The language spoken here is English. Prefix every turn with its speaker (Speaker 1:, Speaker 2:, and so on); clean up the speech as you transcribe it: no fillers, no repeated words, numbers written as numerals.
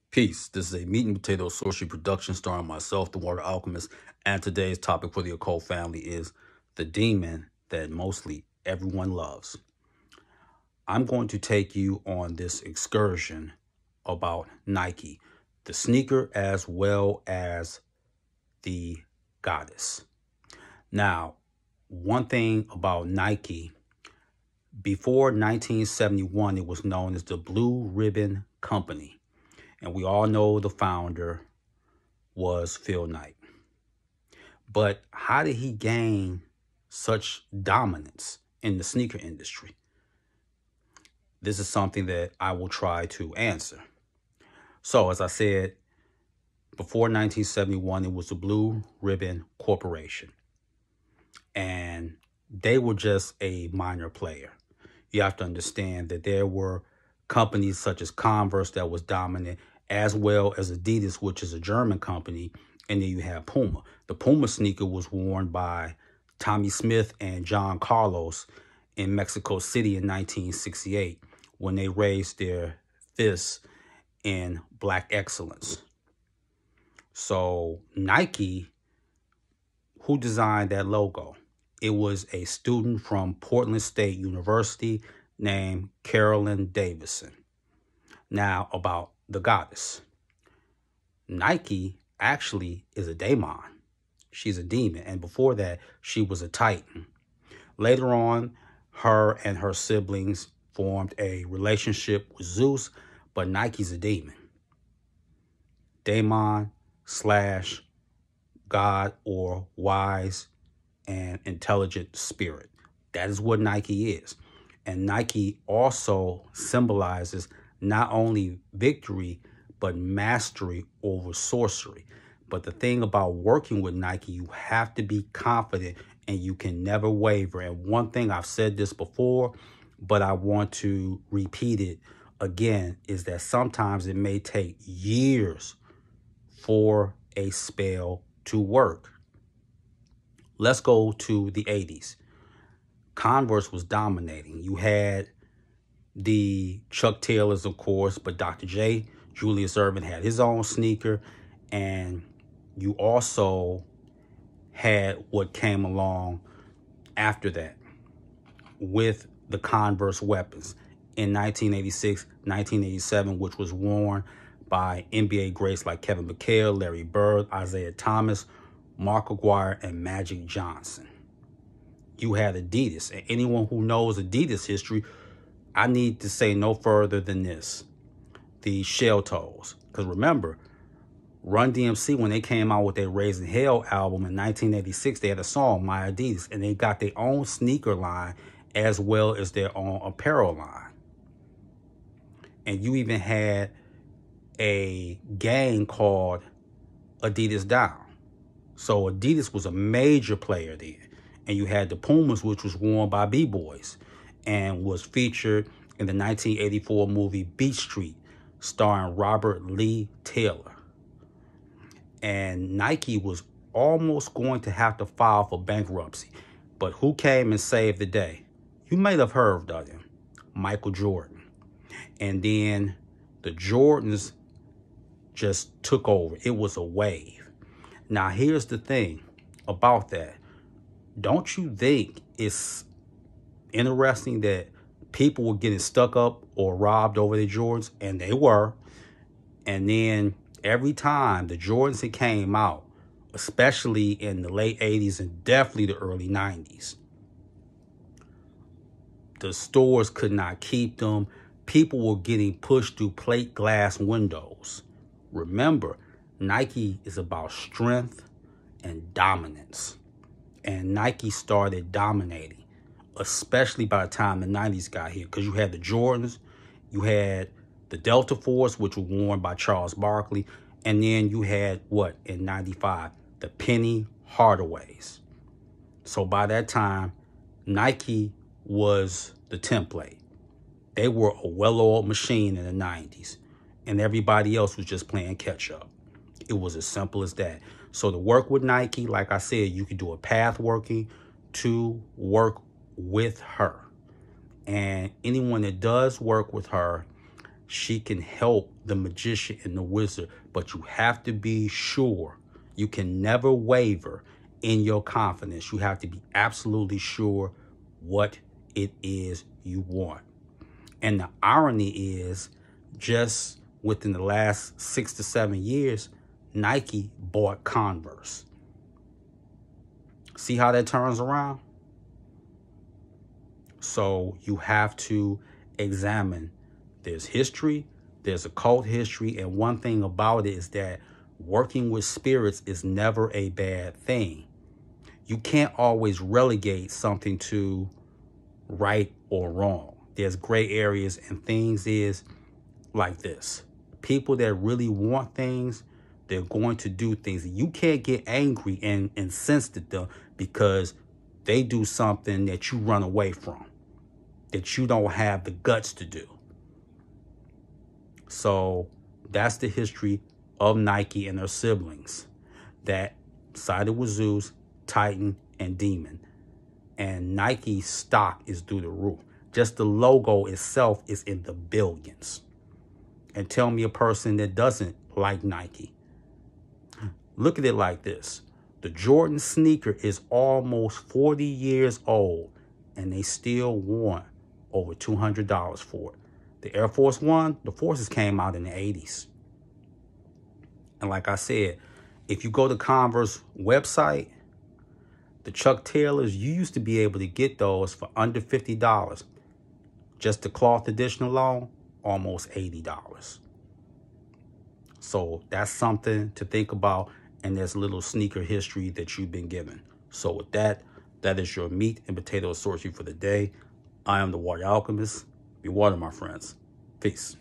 Speaker 1: Peace. This is a meat and potato social production starring myself, the Water Alchemist, and today's topic for the occult family is the demon that mostly everyone loves. I'm going to take you on this excursion about Nike, the sneaker as well as the goddess. Now, one thing about Nike, before 1971, it was known as the Blue Ribbon Company. And we all know the founder was Phil Knight. But how did he gain such dominance in the sneaker industry? This is something that I will try to answer. So, as I said, before 1971, it was the Blue Ribbon Corporation. And they were just a minor player. You have to understand that there were companies such as Converse that was dominant, as well as Adidas, which is a German company, and then you have Puma. The Puma sneaker was worn by Tommy Smith and John Carlos in Mexico City in 1968 when they raised their fists in black excellence. So Nike, who designed that logo? It was a student from Portland State University named Carolyn Davidson. Now, about the goddess. Nike actually is a daemon. She's a demon. And before that, she was a titan. Later on, her and her siblings formed a relationship with Zeus, but Nike's a demon. Daemon slash God or wise and intelligent spirit. That is what Nike is. And Nike also symbolizes not only victory, but mastery over sorcery. But the thing about working with Nike, you have to be confident and you can never waver. And one thing, I've said this before, but I want to repeat it again, is that sometimes it may take years for a spell to work. Let's go to the 80s. Converse was dominating. You had the Chuck Taylors, of course, but Dr. J, Julius Erving, had his own sneaker. And you also had what came along after that with the Converse weapons in 1986, 1987, which was worn by NBA greats like Kevin McHale, Larry Bird, Isaiah Thomas, Mark Aguirre, and Magic Johnson. You had Adidas, and anyone who knows Adidas history, I need to say no further than this. The shell toes. Because remember, Run DMC, when they came out with their Raising Hell album in 1986, they had a song, My Adidas, and they got their own sneaker line as well as their own apparel line. And you even had a gang called Adidas Down. So Adidas was a major player then. And you had the Pumas, which was worn by B-Boys and was featured in the 1984 movie Beat Street, starring Robert Lee Taylor. And Nike was almost going to have to file for bankruptcy. But who came and saved the day? You may have heard of him, Michael Jordan. And then the Jordans just took over. It was a wave. Now, here's the thing about that. Don't you think it's interesting that people were getting stuck up or robbed over their Jordans? And they were. And then every time the Jordans that came out, especially in the late 80s and definitely the early 90s, the stores could not keep them. People were getting pushed through plate glass windows. Remember, Nike is about strength and dominance. And Nike started dominating, especially by the time the 90s got here. Because you had the Jordans, you had the Delta Force, which was worn by Charles Barkley. And then you had, what, in 95? The Penny Hardaways. So by that time, Nike was the template. They were a well-oiled machine in the 90s. And everybody else was just playing catch-up. It was as simple as that. So to work with Nike, like I said, you could do a path working to work with her. And anyone that does work with her, she can help the magician and the wizard, but you have to be sure. You can never waver in your confidence. You have to be absolutely sure what it is you want. And the irony is, just within the last 6 to 7 years, Nike bought Converse. See how that turns around? So you have to examine. There's history, there's occult history, and one thing about it is that working with spirits is never a bad thing. You can't always relegate something to right or wrong. There's gray areas, and things is like this. People that really want things, they're going to do things. You can't get angry and incensed at them because they do something that you run away from, that you don't have the guts to do. So that's the history of Nike and their siblings that sided with Zeus, Titan, and Demon. And Nike stock is through the roof. Just the logo itself is in the billions. And tell me a person that doesn't like Nike. Look at it like this. The Jordan sneaker is almost 40 years old, and they still want over $200 for it. The Air Force One, the Forces came out in the 80s. And like I said, if you go to Converse website, the Chuck Taylors, you used to be able to get those for under $50. Just the cloth edition alone, almost $80. So that's something to think about, and there's a little sneaker history that you've been given. So with that, that is your meat and potato sorcery for the day. I am the Water Alchemist. Be water, my friends. Peace.